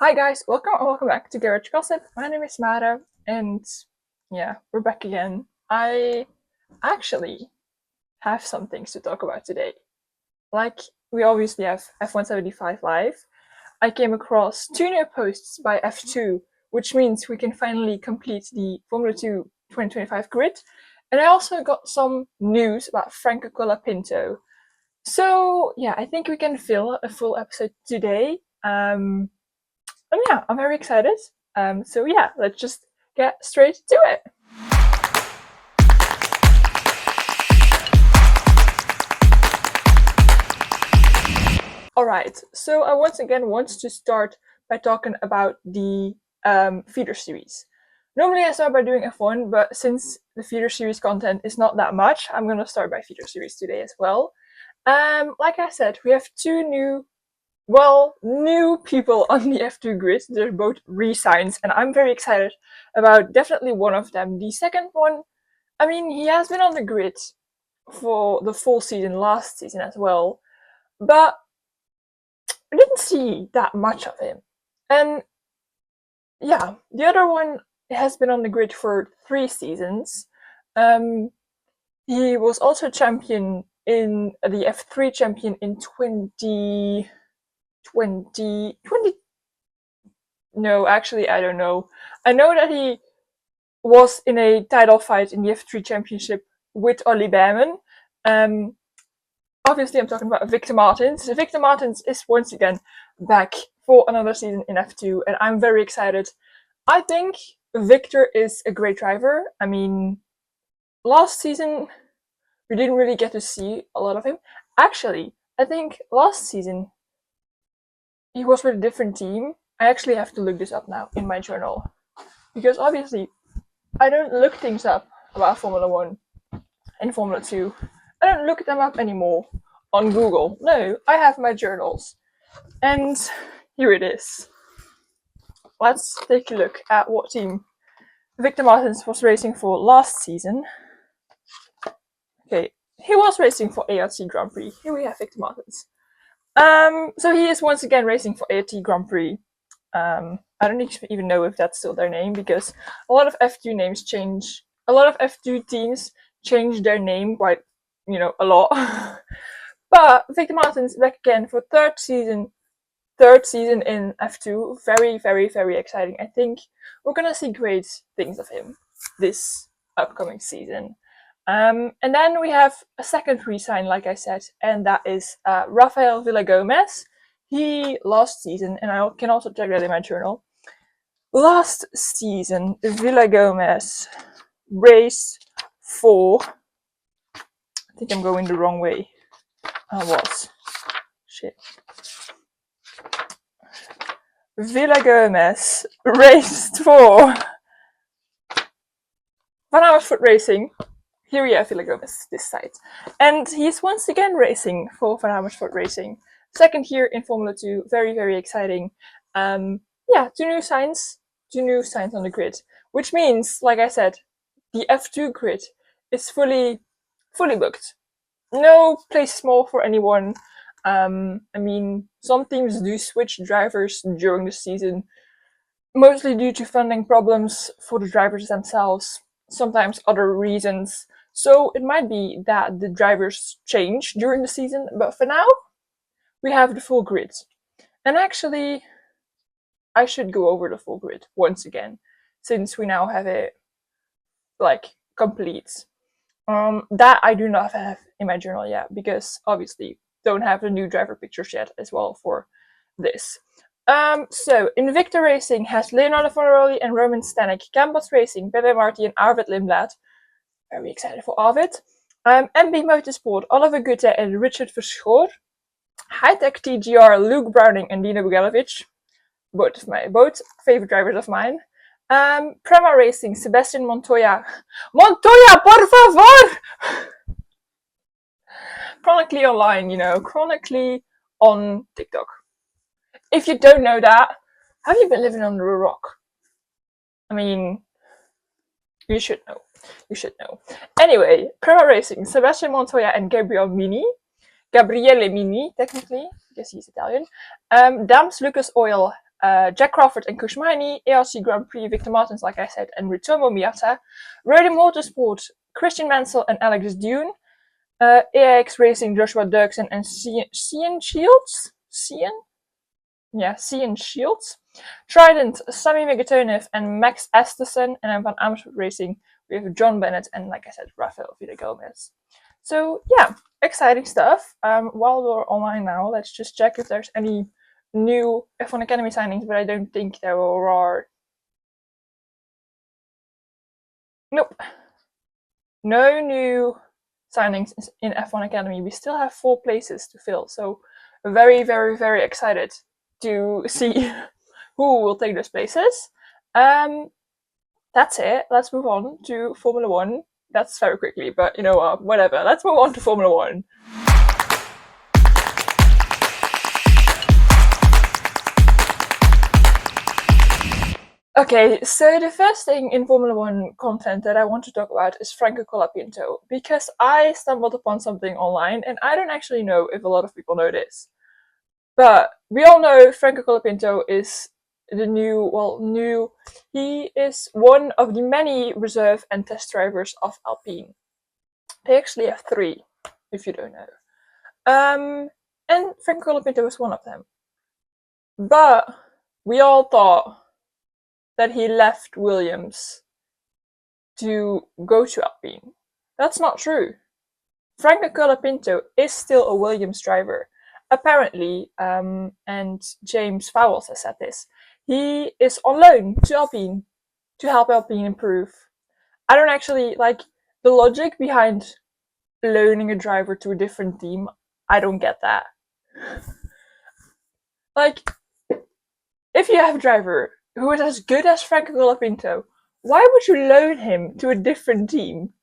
Hi guys, welcome back to Garage Gossip. My name is Mara, and yeah, we're back again. I actually have some things to talk about today. Like, we obviously have F175 Live. I came across 2 new posts by F2, which means we can finally complete the Formula 2 2025 grid. And I also got some news about Franco Colapinto. So yeah, I think we can fill a full episode today. And yeah, I'm very excited. So yeah, let's just get straight to it. Alright, so I once again want to start by talking about the feeder series. Normally I start by doing F1, but since the feeder series content is not that much, I'm gonna start by feeder series today as well. Like I said, we have 2 new people on the F2 grid. They're both re-signs, and I'm very excited about definitely one of them. The second one, I mean, he has been on the grid for the full season last season as well, but I didn't see that much of him. And yeah, the other one has been on the grid for 3 seasons. He was also champion in the F3 champion in 2020. No, actually, I don't know. I know that he was in a title fight in the F3 Championship with Ollie Behrman. Obviously, I'm talking about Victor Martins. Victor Martins is once again back for another season in F2, and I'm very excited. I think Victor is a great driver. I mean, last season, we didn't really get to see a lot of him. Actually, I think last season, he was with a different team. I actually have to look this up now in my journal. Because obviously, I don't look things up about Formula 1 and Formula 2. I don't look them up anymore on Google. No, I have my journals. And here it is. Let's take a look at what team Victor Martins was racing for last season. Okay, he was racing for ART Grand Prix. Here we have Victor Martins. So he is once again racing for ART Grand Prix. I don't even know if that's still their name, because a lot of F2 names change. A lot of F2 teams change their name quite, a lot. But Victor Martins back again for third season in F2. Very, very, very exciting. I think we're gonna see great things of him this upcoming season. And then we have a second re-sign, like I said, and that is Rafael Villagomez. He last season, and I can also check that in my journal. Last season, Villagomez raced for. I think I'm going the wrong way. I was. Shit. Villagomez raced for Van Amersfoort Racing. Here we have Villagomez, this side. And he's once again racing for Van Amersfoort Racing. Second year in Formula 2. Very, very exciting. Yeah, two new signs on the grid. Which means, like I said, the F2 grid is fully booked. No place more for anyone. I mean, some teams do switch drivers during the season, mostly due to funding problems for the drivers themselves, sometimes other reasons. So it might be that the drivers change during the season, but for now, we have the full grid. And actually, I should go over the full grid once again, since we now have it, complete. That I do not have in my journal yet, because obviously don't have the new driver pictures yet as well for this. So Invicta Racing has Leonardo Fornaroli and Roman Stanek. Campos Racing, Pepe Marti and Arvid Lindblad. Very excited for Arvid. MB Motorsport, Oliver Gutte and Richard Verschoor. Hightech TGR, Luke Browning and Dino Bugalovic. Both favorite drivers of mine. Prema Racing, Sebastian Montoya. Montoya, por favor! Chronically online, chronically on TikTok. If you don't know that, have you been living under a rock? I mean, you should know. Anyway, Prema Racing, Sebastian Montoya and Gabriele Mini, technically, because he's Italian. Dams Lucas Oil, Jack Crawford and Kushmani, ARC Grand Prix, Victor Martins, like I said, and Rutomo Miyata. Road Motorsport, Christian Mansell and Alex Dune. AX Racing, Joshua Dirksen and Cian Shields? Cian? Yeah, Cian Shields. Trident, Sami Megatonev and Max Esterson. And then Van Amersfoort Racing, we have John Bennett and, like I said, Rafael Villagomez. So, yeah, exciting stuff. While we're online now, let's just check if there's any new F1 Academy signings, but I don't think there are. Nope. No new signings in F1 Academy. We still have 4 places to fill, so very, very, very excited to see who will take those places. That's it. Let's move on to Formula 1. That's very quickly, but you know what, whatever. Let's move on to Formula 1. Okay, so the first thing in Formula 1 content that I want to talk about is Franco Colapinto, because I stumbled upon something online, and I don't actually know if a lot of people know this. But we all know Franco Colapinto is the new, he is one of the many reserve and test drivers of Alpine. They actually have 3, if you don't know. And Franco Colapinto was one of them. But we all thought that he left Williams to go to Alpine. That's not true. Franco Colapinto is still a Williams driver. Apparently, and James Fowles has said this, he is on loan to Alpine to help Alpine improve. I don't actually like the logic behind loaning a driver to a different team. I don't get that. Like, if you have a driver who is as good as Franco Colapinto, why would you loan him to a different team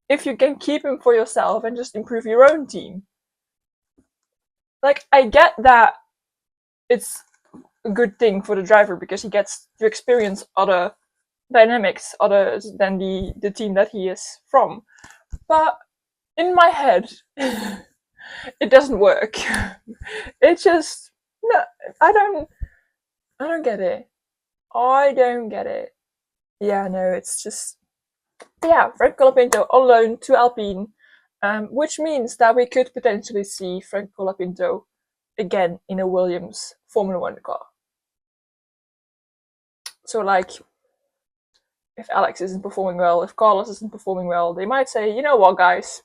if you can keep him for yourself and just improve your own team? Like, I get that it's a good thing for the driver because he gets to experience other dynamics other than the team that he is from. But in my head, it doesn't work. It just, no, I don't get it. I don't get it. Yeah, no, it's just, yeah, Franco Colapinto on loan to Alpine, which means that we could potentially see Franco Colapinto again in a Williams Formula 1 car. So, like, if Alex isn't performing well, if Carlos isn't performing well, they might say, you know what, guys,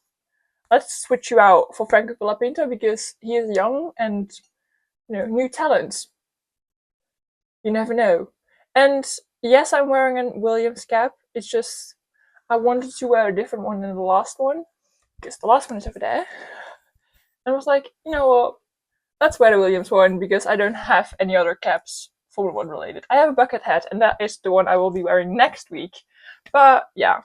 let's switch you out for Franco Colapinto because he is young and, you know, new talent. You never know. And yes, I'm wearing a Williams cap. It's just I wanted to wear a different one than the last one because the last one is over there. And I was like, you know what? Let's wear the Williams one because I don't have any other caps Formula 1 related. I have a bucket hat, and that is the one I will be wearing next week. But yeah,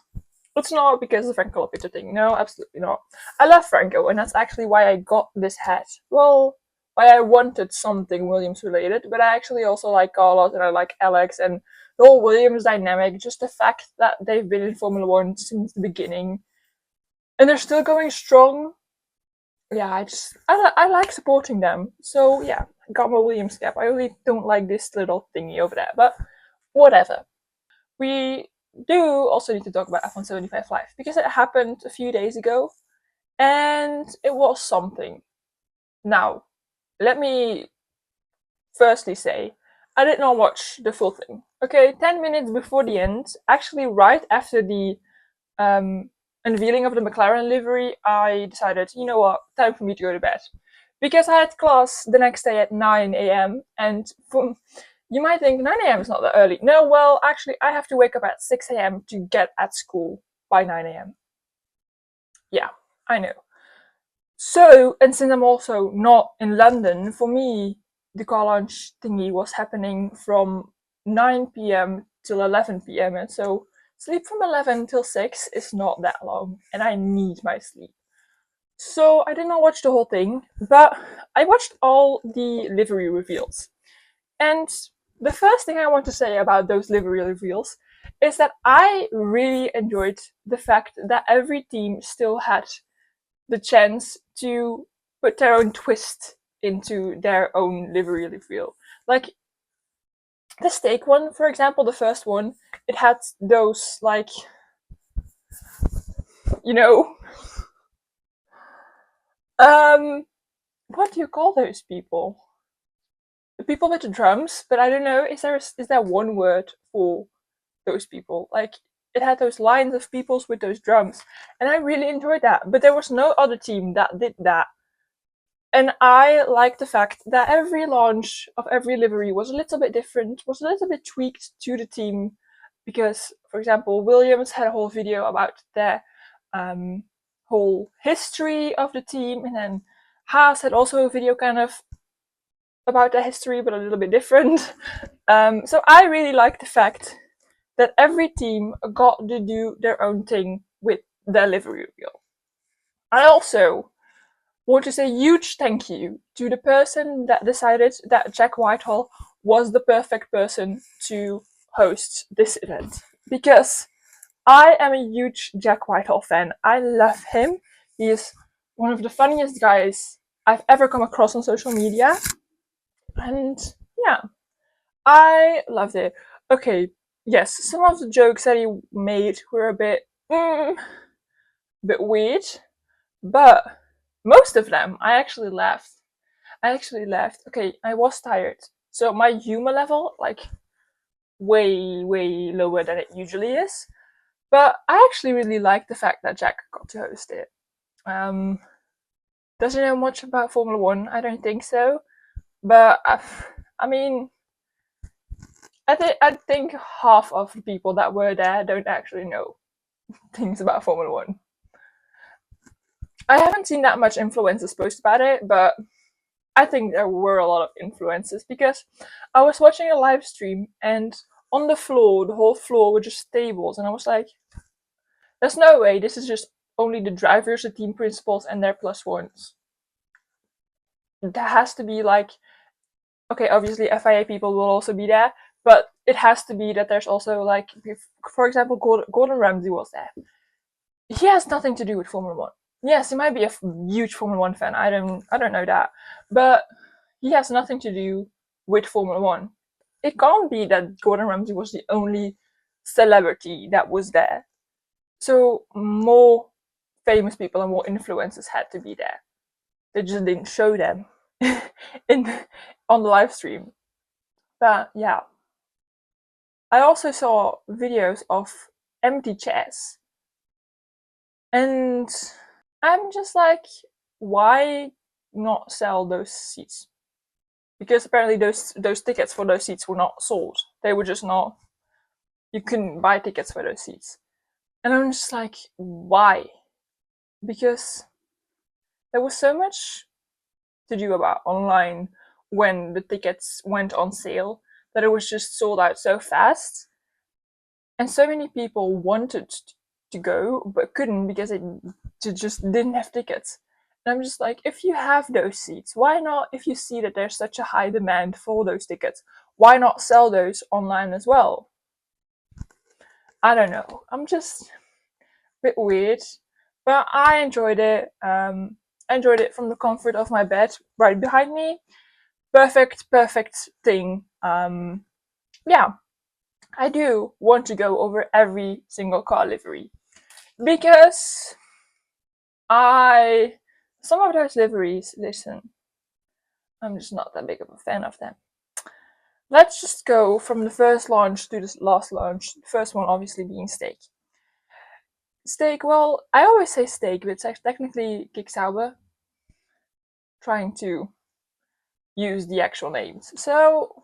it's not because of the Franco Colapinto thing. No, absolutely not. I love Franco, and that's actually why I got this hat. Well, why I wanted something Williams related, but I actually also like Carlos and I like Alex and the whole Williams dynamic. Just the fact that they've been in Formula 1 since the beginning and they're still going strong. Yeah, I like supporting them. So yeah, I got my Williams cap. I really don't like this little thingy over there, but whatever. We do also need to talk about F175 Live because it happened a few days ago and it was something. Now, let me firstly say, I did not watch the full thing. Okay, 10 minutes before the end, actually right after the unveiling of the McLaren livery, I decided, you know what, time for me to go to bed. Because I had class the next day at 9 a.m. and you might think 9 a.m. is not that early. No, well, actually, I have to wake up at 6 a.m. to get at school by 9 a.m. Yeah, I know. So, and since I'm also not in London, for me, the car launch thingy was happening from 9 p.m. till 11 p.m. And so sleep from 11 till 6 is not that long, and I need my sleep. So I did not watch the whole thing, but I watched all the livery reveals. And the first thing I want to say about those livery reveals is that I really enjoyed the fact that every team still had the chance to put their own twist into their own livery reveal. Like, the steak one, for example, the first one, it had those, like, you know, what do you call those people? The people with the drums, but I don't know, is there one word for those people? Like, it had those lines of peoples with those drums, and I really enjoyed that. But there was no other team that did that. And I like the fact that every launch of every livery was a little bit different, was a little bit tweaked to the team. Because, for example, Williams had a whole video about their whole history of the team, and then Haas had also a video kind of about their history, but a little bit different. So I really like the fact that every team got to do their own thing with their livery wheel. I also want to say a huge thank you to the person that decided that Jack Whitehall was the perfect person to host this event. Because I am a huge Jack Whitehall fan. I love him. He is one of the funniest guys I've ever come across on social media. And yeah, I loved it. Okay, yes, some of the jokes that he made were a bit weird, but most of them I actually laughed. Okay, I was tired, so my humor level, like, way lower than it usually is. But I actually really liked the fact that Jack got to host it. Does he know much about Formula One? I don't think so. But I mean, I think half of the people that were there don't actually know things about Formula One. I haven't seen that much influencers post about it, but I think there were a lot of influencers because I was watching a live stream and on the floor, the whole floor were just tables, and I was like, there's no way this is just only the drivers, the team principals, and their plus ones. There has to be, like, okay, obviously FIA people will also be there, but it has to be that there's also, like, for example, Gordon Ramsay was there. He has nothing to do with Formula One. Yes, he might be a huge Formula One fan. I don't know that, but he has nothing to do with Formula One. It can't be that Gordon Ramsay was the only celebrity that was there. So more famous people and more influencers had to be there. They just didn't show them on the live stream. But yeah, I also saw videos of empty chairs, and I'm just like, why not sell those seats? Because apparently those tickets for those seats were not sold. They were just not. You couldn't buy tickets for those seats, and I'm just like, why? Because there was so much to do about online when the tickets went on sale that it was just sold out so fast, and so many people wanted to go but couldn't because they just didn't have tickets. And I'm just like, if you have those seats, why not, if you see that there's such a high demand for those tickets, why not sell those online as well? I don't know. I'm just a bit weird, but I enjoyed it. I enjoyed it from the comfort of my bed right behind me. Perfect thing. Yeah, I do want to go over every single car livery because some of those liveries, listen, I'm just not that big of a fan of them. Let's just go from the first launch to the last launch. The first one obviously being Steak. Steak, well, I always say Steak, but it's technically Kick Sauber. Trying to use the actual names. So,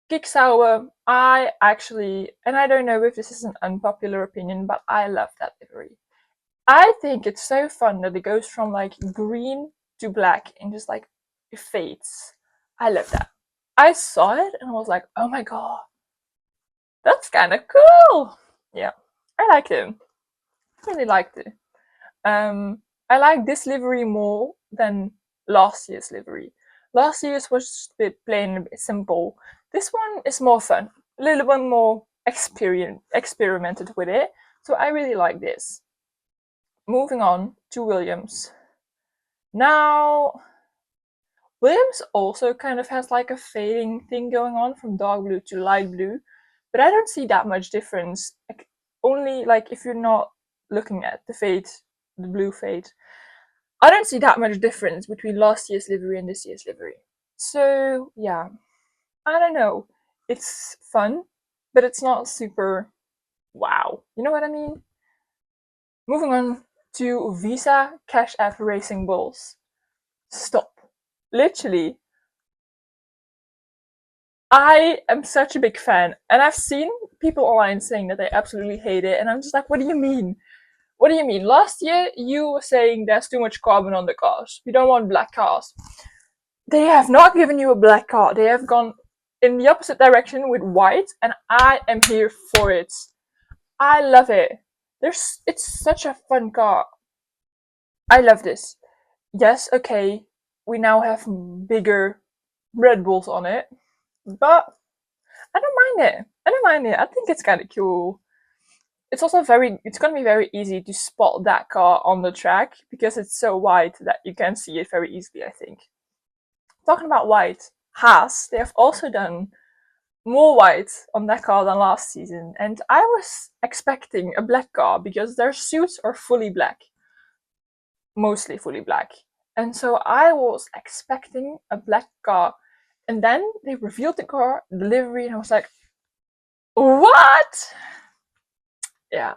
Kick Sauber, I actually, and I don't know if this is an unpopular opinion, but I love that livery. I think it's so fun that it goes from, like, green to black and just, like, it fades. I love that. I saw it and I was like, oh my god, that's kind of cool. Yeah, I liked it. Really liked it. I like this livery more than last year's livery. Last year's was just a bit plain, a bit simple. This one is more fun, a little bit more experimented with it. So I really like this. Moving on to Williams. Now, Williams also kind of has like a fading thing going on from dark blue to light blue, but I don't see that much difference. Like, only like if you're not looking at the fade, the blue fade, I don't see that much difference between last year's livery and this year's livery. So yeah, I don't know. It's fun, but it's not super wow. You know what I mean? Moving on to Visa Cash App Racing Balls. Stop. Literally, I am such a big fan, and I've seen people online saying that they absolutely hate it, and I'm just like, what do you mean? What do you mean? Last year you were saying there's too much carbon on the cars. We don't want black cars. They have not given you a black car. They have gone in the opposite direction with white, and I am here for it. I love it. It's such a fun car. I love this. Yes, okay, we now have bigger Red Bulls on it, but I don't mind it. I don't mind it. I think it's kind of cool. It's also it's going to be very easy to spot that car on the track because it's so wide that you can see it very easily, I think. Talking about white, Haas, they have also done more white on that car than last season, and I was expecting a black car because their suits are fully black. Mostly fully black. And so I was expecting a black car. And then they revealed the car, the livery, and I was like, what? Yeah.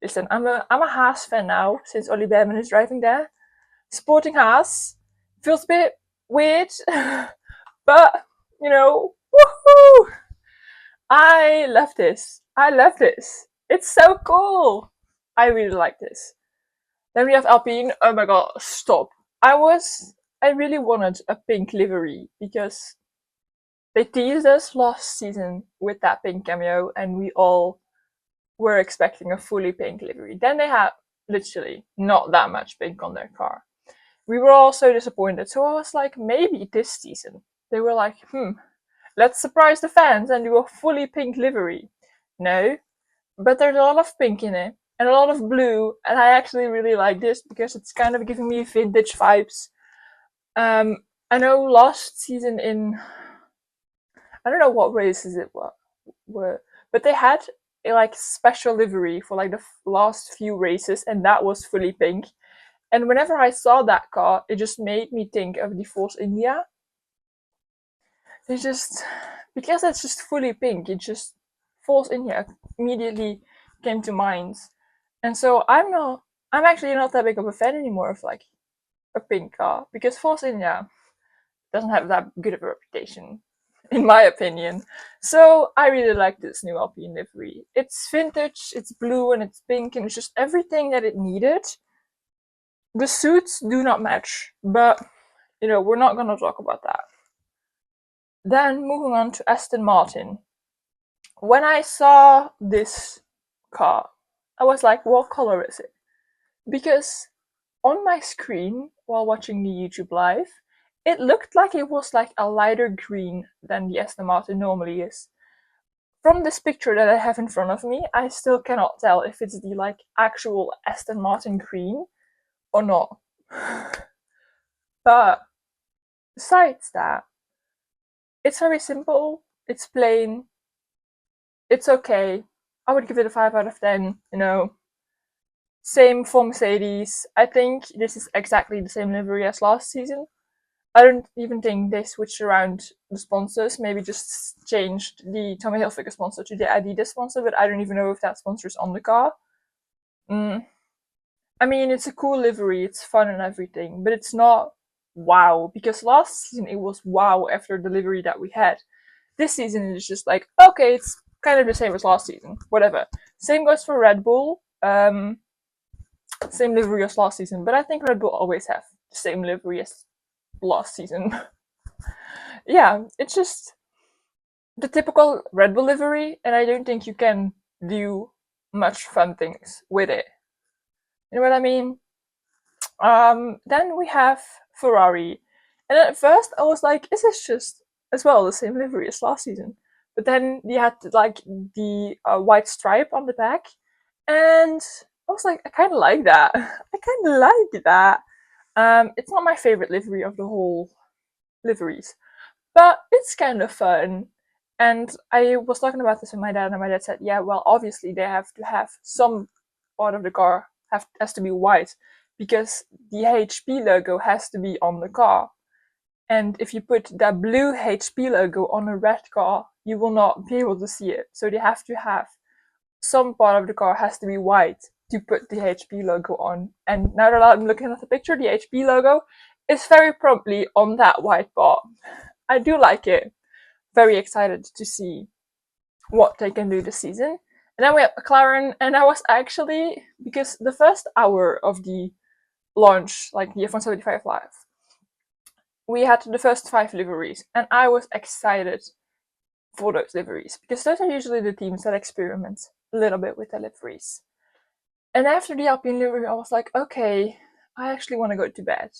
Listen, I'm a Haas fan now since Ollie Behrman is driving there. Sporting Haas feels a bit weird, but you know, woohoo! I love this. I love this. It's so cool. I really like this. Then we have Alpine. Oh my god, stop. I really wanted a pink livery because they teased us last season with that pink cameo and we all were expecting a fully pink livery. Then they had literally not that much pink on their car. We were all so disappointed. So I was like, maybe this season. They were like, let's surprise the fans and do a fully pink livery. No, but there's a lot of pink in it and a lot of blue, and I actually really like this because it's kind of giving me vintage vibes. I know last season I don't know what races it were, but they had a like special livery for like the last few races, and that was fully pink. And whenever I saw that car, it just made me think of the Force India. They just because it's just fully pink, it just Force India immediately came to mind. And so I'm actually not that big of a fan anymore of like a pink car because Force India doesn't have that good of a reputation, in my opinion. So I really like this new Alpine livery. It's vintage, it's blue and it's pink and it's just everything that it needed. The suits do not match, but you know, we're not gonna talk about that. Then moving on to Aston Martin. When I saw this car, I was like, what color is it? Because on my screen while watching the YouTube live, it looked like it was like a lighter green than the Aston Martin normally is. From this picture that I have in front of me, I still cannot tell if it's the like actual Aston Martin green or not. But besides that, it's very simple, it's plain, it's okay. I would give it a 5 out of 10, you know. Same for Mercedes. I think this is exactly the same livery as last season. I don't even think they switched around the sponsors, maybe just changed the Tommy Hilfiger sponsor to the Adidas sponsor, but I don't even know if that sponsor is on the car. I mean, it's a cool livery, it's fun and everything, but it's not wow, because last season it was wow after the livery that we had. This season it's just like, okay, it's kind of the same as last season, whatever. Same goes for Red Bull, same livery as last season, but I think Red Bull always have the same livery as last season. Yeah, it's just the typical Red Bull livery, and I don't think you can do much fun things with it. You know what I mean? Then we have Ferrari, and at first I was like, is this just as well the same livery as last season? But then they had like the white stripe on the back, and I was like, I kind of like that. I kind of like that. It's not my favorite livery of the whole liveries. But it's kind of fun. And I was talking about this with my dad, and my dad said, yeah, well, obviously they have to have some part of the car has to be white, because the HP logo has to be on the car. And if you put that blue HP logo on a red car, you will not be able to see it. So they have to have some part of the car has to be white to put the HP logo on. And now that I'm looking at the picture, the HP logo is very promptly on that white part. I do like it. Very excited to see what they can do this season. And then we have McLaren, and I was actually, because the first hour of the launch, like the F175 Live, we had the first 5 liveries, and I was excited for those liveries, because those are usually the teams that experiment a little bit with the liveries. And after the Alpine livery, I was like, okay, I actually want to go to bed.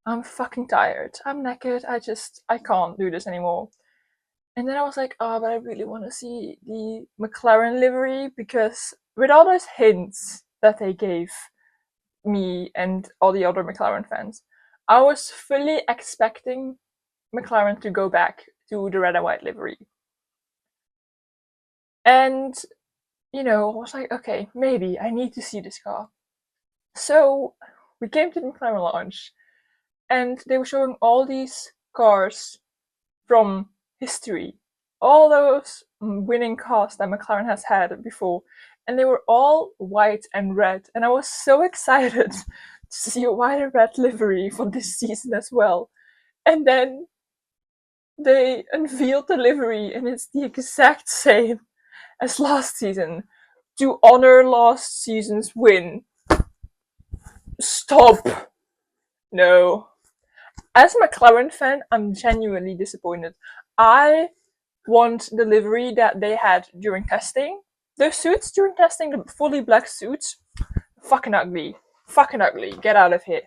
I'm fucking tired. I'm naked. I can't do this anymore. And then I was like, oh, but I really want to see the McLaren livery, because with all those hints that they gave me and all the other McLaren fans, I was fully expecting McLaren to go back to the red and white livery. And, I was like, okay, maybe I need to see this car. So we came to the McLaren launch, and they were showing all these cars from history, all those winning cars that McLaren has had before, and they were all white and red, and I was so excited to see a white and red livery for this season as well. And then they unveiled the livery, and it's the exact same as last season, to honor last season's win. Stop! No. As a McLaren fan, I'm genuinely disappointed. I want the livery that they had during testing. Their suits during testing, the fully black suits, fucking ugly. Fucking ugly. Get out of here.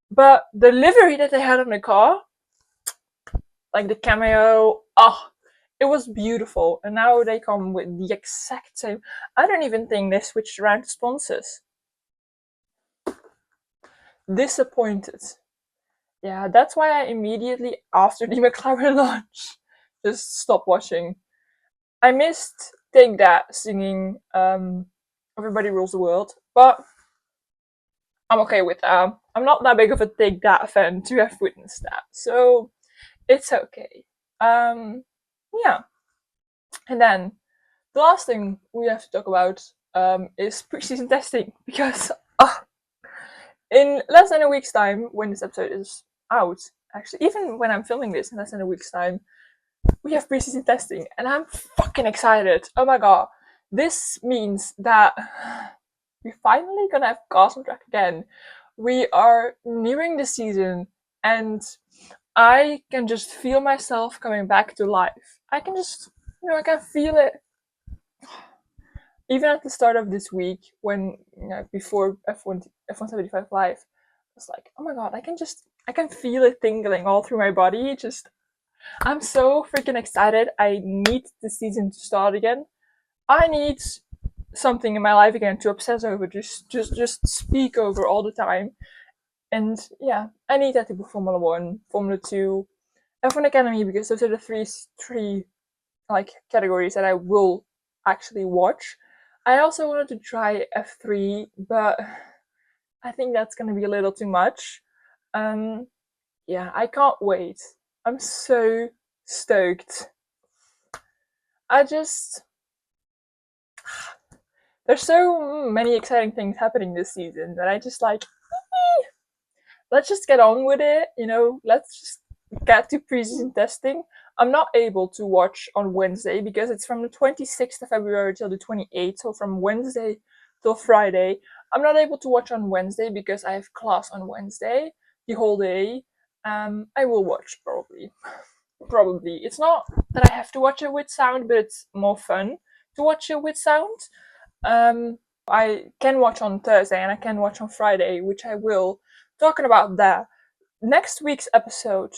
But the livery that they had on the car, like the cameo, it was beautiful. And now they come with the exact same. I don't even think they switched around sponsors. Disappointed. Yeah, that's why I immediately, after the McLaren launch, just stopped watching. I missed Take That singing Everybody Rules the World, but I'm okay with that. I'm not that big of a Take That fan to have witnessed that, so it's okay. Yeah. And then the last thing we have to talk about is preseason testing, because in less than a week's time, when this episode is out, actually, even when I'm filming this in less than a week's time, we have preseason testing, and I'm fucking excited. Oh my god. This means that we're finally gonna have cars on track again. We are nearing the season, and I can just feel myself coming back to life. I can just, I can feel it. Even at the start of this week, when, before F175 Live, I was like, oh my god, I can feel it tingling all through my body. I'm so freaking excited. I need the season to start again. I need something in my life again to obsess over, just speak over all the time. And yeah, I need that to be Formula 1, Formula 2, F1 Academy, because those are the three like categories that I will actually watch. I also wanted to try F3, but I think that's gonna be a little too much. Yeah, I can't wait. I'm so stoked. There's so many exciting things happening this season that I just like, let's just get on with it, let's just get to preseason testing. I'm not able to watch on Wednesday because it's from the 26th of February till the 28th, so from Wednesday till Friday. I'm not able to watch on Wednesday because I have class on Wednesday, the whole day. I will watch, probably. Probably. It's not that I have to watch it with sound, but it's more fun to watch it with sound. I can watch on Thursday and I can watch on Friday, which I will. Talking about that, next week's episode,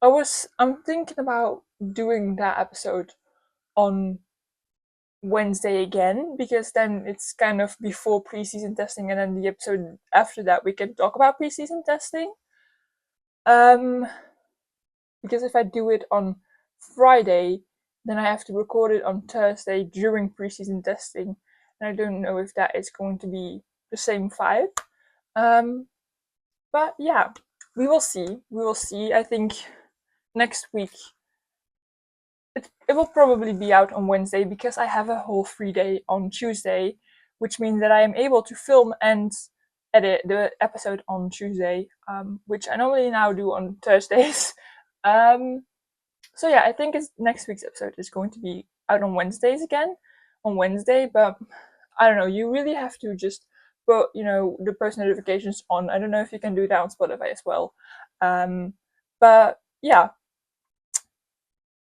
I'm thinking about doing that episode on Wednesday again, because then it's kind of before preseason testing, and then the episode after that we can talk about preseason testing. because if I do it on Friday, then I have to record it on Thursday during preseason testing, and I don't know if that is going to be the same vibe. But yeah, we will see. We will see. I think next week it will probably be out on Wednesday because I have a whole free day on Tuesday, which means that I am able to film and edit the episode on Tuesday, which I normally now do on Thursdays. So yeah, I think next week's episode is going to be out on Wednesdays again, on Wednesday, but I don't know, you really have to just put, the post notifications on. I don't know if you can do that on Spotify as well. But yeah,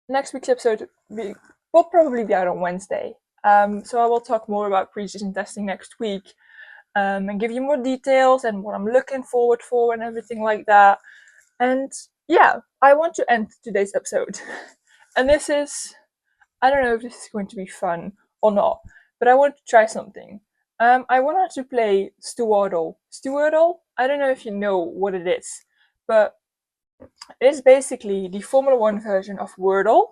next week's episode will probably be out on Wednesday. So I will talk more about preseason testing next week, and give you more details and what I'm looking forward for and everything like that. And yeah, I want to end today's episode. And this is, I don't know if this is going to be fun or not, but I want to try something. I wanted to play Stewardle. Stewardle? I don't know if you know what it is, but it is basically the Formula 1 version of Wordle.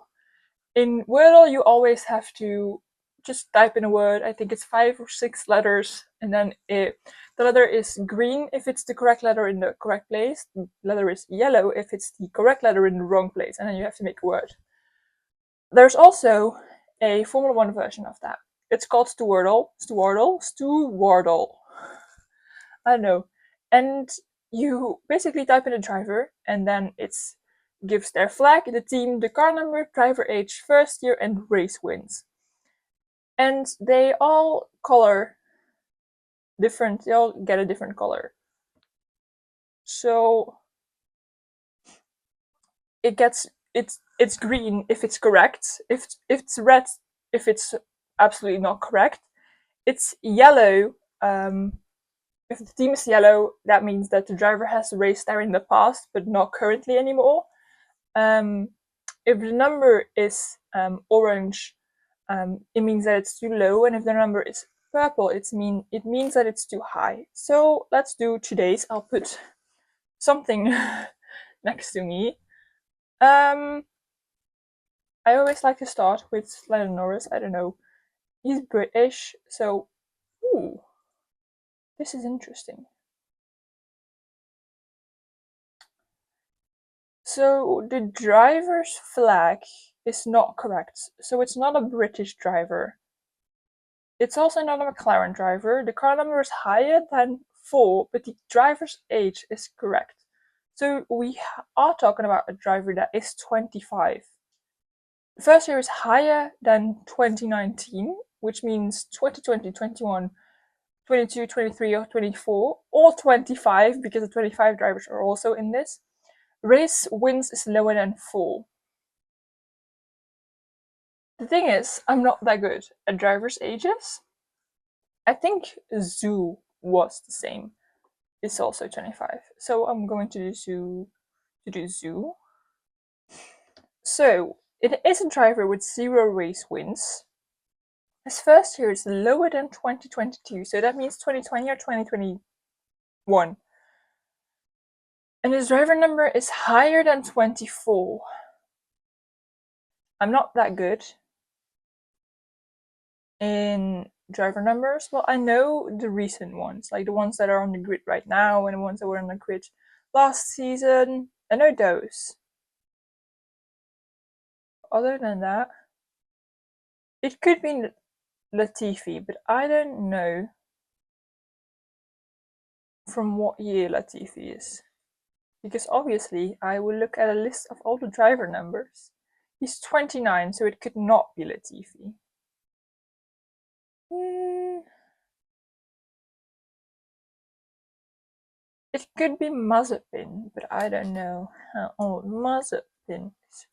In Wordle, you always have to just type in a word. I think it's 5 or 6 letters, and then the letter is green if it's the correct letter in the correct place. The letter is yellow if it's the correct letter in the wrong place, and then you have to make a word. There's also a Formula 1 version of that. It's called Stewardle. I don't know. And you basically type in a driver, and then it gives their flag, the team, the car number, driver age, first year, and race wins. And they all color different. They all get a different color. So it's green if it's correct. If it's red, if it's absolutely not correct. It's yellow. If the team is yellow, that means that the driver has raced there in the past, but not currently anymore. If the number is orange, it means that it's too low, and if the number is purple, it means that it's too high. So let's do today's. I'll put something next to me. I always like to start with Lennon Norris. I don't know. He's British, so ooh, this is interesting. So the driver's flag is not correct. So it's not a British driver. It's also not a McLaren driver. The car number is higher than 4, but the driver's age is correct. So we are talking about a driver that is 25. The first year is higher than 2019, which means 2020, 21, 22, 23, or 24, or 25, because the 25 drivers are also in this. Race wins is lower than 4. The thing is, I'm not that good at drivers' ages. I think Zoo was the same. It's also 25. So I'm going to do Zoo. So it is a driver with 0 race wins. His first year is lower than 2022, so that means 2020 or 2021. And his driver number is higher than 24. I'm not that good in driver numbers. Well, I know the recent ones, like the ones that are on the grid right now and the ones that were on the grid last season. I know those. Other than that, it could be Latifi, but I don't know from what year Latifi is. Because obviously I will look at a list of all the driver numbers. He's 29, so it could not be Latifi. It could be Mazepin, but I don't know how old Mazepin is.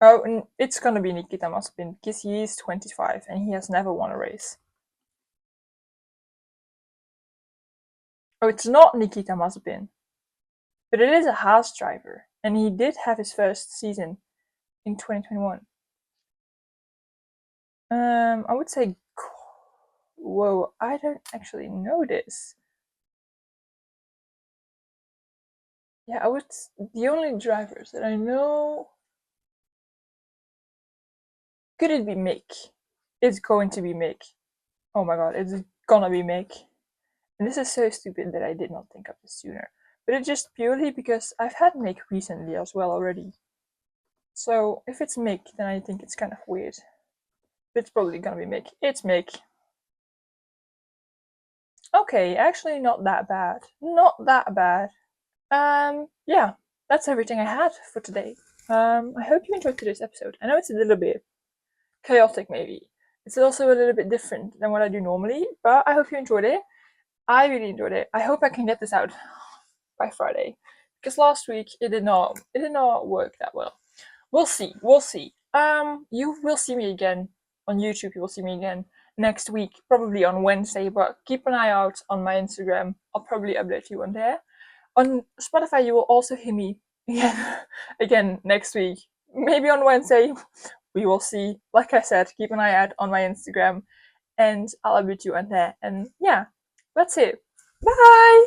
Oh, and it's gonna be Nikita Mazepin because he is 25 and he has never won a race. Oh, it's not Nikita Mazepin, but it is a Haas driver, and he did have his first season in 2021. I would say, whoa, I don't actually know this. yeah, the only drivers that I know. Could it be Mick? It's going to be Mick. Oh my god, it's gonna be Mick. And this is so stupid that I did not think of this sooner. But it's just purely because I've had Mick recently as well already. So if it's Mick, then I think it's kind of weird. But it's probably gonna be Mick. It's Mick. Okay, actually not that bad. Not that bad. Yeah, that's everything I had for today. I hope you enjoyed today's episode. I know it's a little bit chaotic, maybe. It's also a little bit different than what I do normally, but I hope you enjoyed it. I really enjoyed it. I hope I can get this out by Friday, because last week it did not work that well. We'll see. We'll see. You will see me again on YouTube. You will see me again next week, probably on Wednesday. But keep an eye out on my Instagram. I'll probably update you on there. On Spotify, you will also hear me again next week. Maybe on Wednesday. We will see. Like I said, keep an eye out on my Instagram, and I'll update you on there. And yeah, that's it. Bye!